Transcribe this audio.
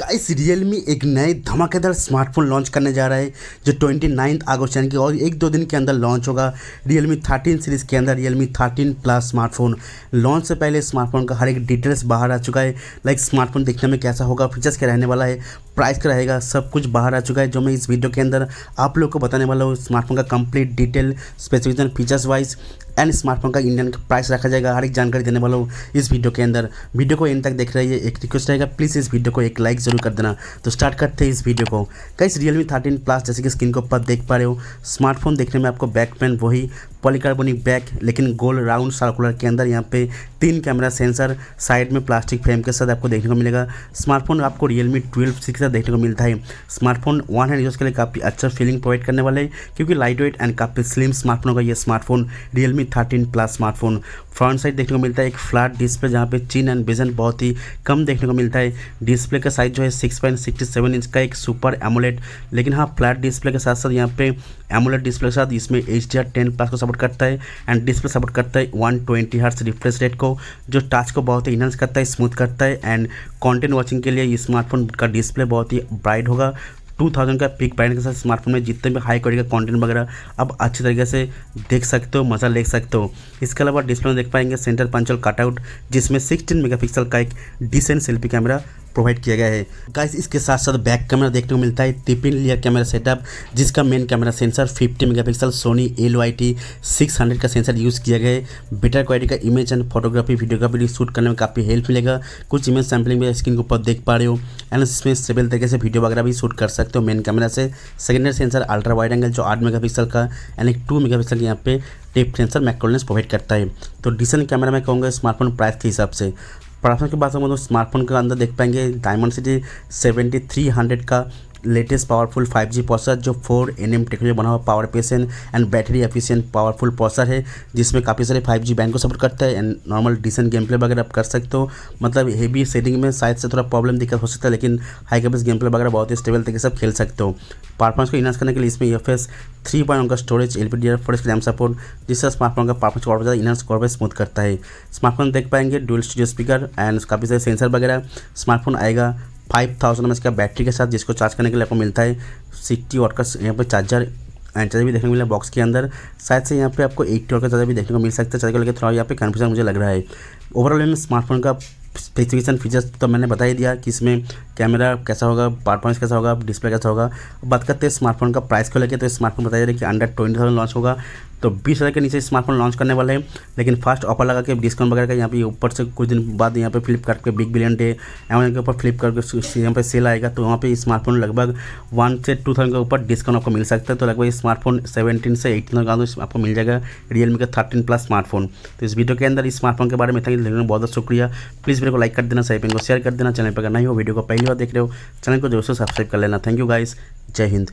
Guys Realme एक नए धमाकेदार स्मार्टफोन लॉन्च करने जा रहा है जो 29 अगस्त यानी कि और एक दो दिन के अंदर लॉन्च होगा। रियलमी 13 सीरीज़ के अंदर रियलमी 13 प्लस स्मार्टफोन लॉन्च से पहले स्मार्टफोन का हर एक डिटेल्स बाहर आ चुका है। लाइक स्मार्टफोन देखने में कैसा होगा, फीचर्स क्या रहने वाला है, प्राइस क्या रहेगा, सब कुछ बाहर आ चुका है जो मैं इस वीडियो के अंदर आप लोग को बताने वाला हूँ। स्मार्टफोन का complete detail specification features wise and smartphone का इंडियन प्राइस रखा जाएगा, हर एक जानकारी देने वाला हूँ इस वीडियो के अंदर। वीडियो को एंड तक देख रही है, एक रिक्वेस्ट रहेगा प्लीज़ इस वीडियो को एक लाइक जरूर कर देना। तो स्टार्ट करते हैं इस वीडियो को। गाइस रियलमी 13 प्लस जैसे कि स्क्रीन के ऊपर देख पा रहे हो, स्मार्टफोन देखने में आपको बैक पैन वही पॉलीकार्बोनिक बैक लेकिन गोल राउंड सर्कुलर के अंदर यहाँ पे 3 कैमरा सेंसर साइड में प्लास्टिक फ्रेम के साथ आपको देखने को मिलेगा। स्मार्टफोन आपको रियलमी 12 के साथ देखने को मिलता है। स्मार्टफोन वन हैंड यूज़ के लिए काफ़ी अच्छा फीलिंग प्रोवाइड करने वाला है क्योंकि लाइट वेट एंड काफ़ी स्लिम स्मार्टफोन होगा ये smartphone Realme 13 plus smartphone. Front side देखने को मिलता है एक फ्लैट डिस्प्ले जहाँ पे चिन एंड विजन बहुत ही कम देखने को मिलता है। डिस्प्ले का साइज जो है 6.67 इंच का एक सुपर एमोलेड, लेकिन हाँ फ्लैट डिस्प्ले के साथ साथ यहाँ पे एमोलेड डिस्प्ले के साथ इसमें HDR10 प्लस को सपोर्ट करता है एंड डिस्प्ले सपोर्ट करता है 120 हर्ट्ज रिफ्रेश रेट को, जो टच को बहुत ही इनहांस करता है, स्मूथ करता है एंड कंटेंट वॉचिंग के लिए ये स्मार्टफोन का डिस्प्ले बहुत ही ब्राइट होगा। 2000 का पिक ब्राइटनेस के साथ स्मार्टफोन में जितने भी हाई क्वालिटी का कंटेंट वगैरह अब अच्छी तरीके से देख सकते हो, मज़ा ले सकते हो। इसके अलावा डिस्प्ले में देख पाएंगे सेंटर पंचोल कटआउट जिसमें 16 मेगापिक्सल का एक डिसेंट सेल्फी कैमरा प्रोवाइड किया गया है। गाइस इसके साथ साथ बैक कैमरा देखने को मिलता है 3 लेयर कैमरा सेटअप जिसका main camera sensor 50 megapixel Soni LYT 600 का सेंसर यूज़ किया गया है। बेटर क्वालिटी का image and photography videography shoot करने में काफ़ी हेल्प मिलेगा। कुछ इमेज सैम्पलिंग में स्क्रीन के ऊपर देख पा रहे हो एंड इसमें स्टेबल तरीके से वीडियो वगैरह भी शूट कर सकते हो मेन कैमरा से। Secondary sensor ultra wide angle जो 8 मेगापिक्सल का एंड एक 2 मेगापिक्सल यहाँ पे tape sensor macro lens provide करता है। तो डिसेंट कैमरा मैं कहूँगा स्मार्टफोन प्राइस के हिसाब से। परफॉर्मेंस की बात करूँ तो स्मार्टफोन के अंदर देख पाएंगे डायमेंसिटी 7300 का लेटेस्ट पावरफुल 5G प्रोसेसर जो 4nm टेक्नोलॉजी बना हुआ power patient and battery efficient powerful processor है जिसमें काफ़ी सारे 5G बैंड को सपोर्ट करता है and normal decent game play वगैरह आप कर सकते हो। मतलब हेवी सेटिंग में शायद से थोड़ा प्रॉब्लम दिक्कत हो सकता है लेकिन हाई कैपेसिटी गेम प्ले वगैरह बहुत ही स्टेबल तरीके से आप खेल सकते हो। परफॉर्मेंस को इनहांस करने के लिए इसमें UFS 3.1 का स्टोरेज LPDDR4 रैम सपोर्ट जिससे स्मार्टफोन का परफॉर्मेंस को और ज़्यादा इनहांस और स्मूथ करता है। स्मार्टफोन देख पाएंगे डुअल स्टूडियो स्पीकर एंड काफ़ी सारे सेंसर वगैरह। स्मार्टफोन आएगा 5000 mAh का बैटरी के साथ जिसको चार्ज करने के लिए आपको मिलता है 60 वाट का यहाँ पर चार्जर एंड चार्जर भी देखने को मिला बॉक्स के अंदर। शायद से यहाँ पे आपको 80 वाट का चार्जर भी देखने को मिल सकता है। चार्जर को लेकर थोड़ा यहाँ पे कन्फ्यूजन मुझे लग रहा है। ओवरऑल में स्मार्टफोन का स्पेसिफिकेशन फीचर्स तो मैंने बता ही दिया कि इसमें कैमरा कैसा होगा, परफॉर्मेंस कैसा होगा, डिस्प्ले कैसा होगा। बात करते हैं स्मार्टफोन का प्राइस को लेकर, तो स्मार्टफोन बताया जा रहा है कि अंडर 20,000 लॉन्च होगा, तो 20,000 के नीचे स्मार्टफोन लॉन्च करने वाले हैं। लेकिन फर्स्ट ऑफर लगा के डिस्काउंट वगैरह का यहाँ पे ऊपर से कुछ दिन बाद यहाँ पे फ्लिपकार्ट के बिग बिलियन डे अमेजन के ऊपर फ्लिपकार्ट के यहाँ पे सेल आएगा, तो वहाँ पे स्मार्टफोन लगभग 1 से 2,000 के ऊपर डिस्काउंट आपको मिल सकता है। तो लगभग स्मार्टफोन 17 से 18,000 का आपको मिल जाएगा रियलमी का 13 प्लस स्मार्टफोन। तो इस वीडियो के अंदर इस स्मार्टफोन के बारे में इतना बहुत बहुत शुक्रिया। प्लीज़ वीडियो को लाइक कर देना, सही को शेयर कर देना। चैनल पर अगर नहीं हो, वीडियो को पहली बार देख रहे हो, चैनल को जरूर से सब्सक्राइब कर लेना। थैंक यू गाइस, जय हिंद।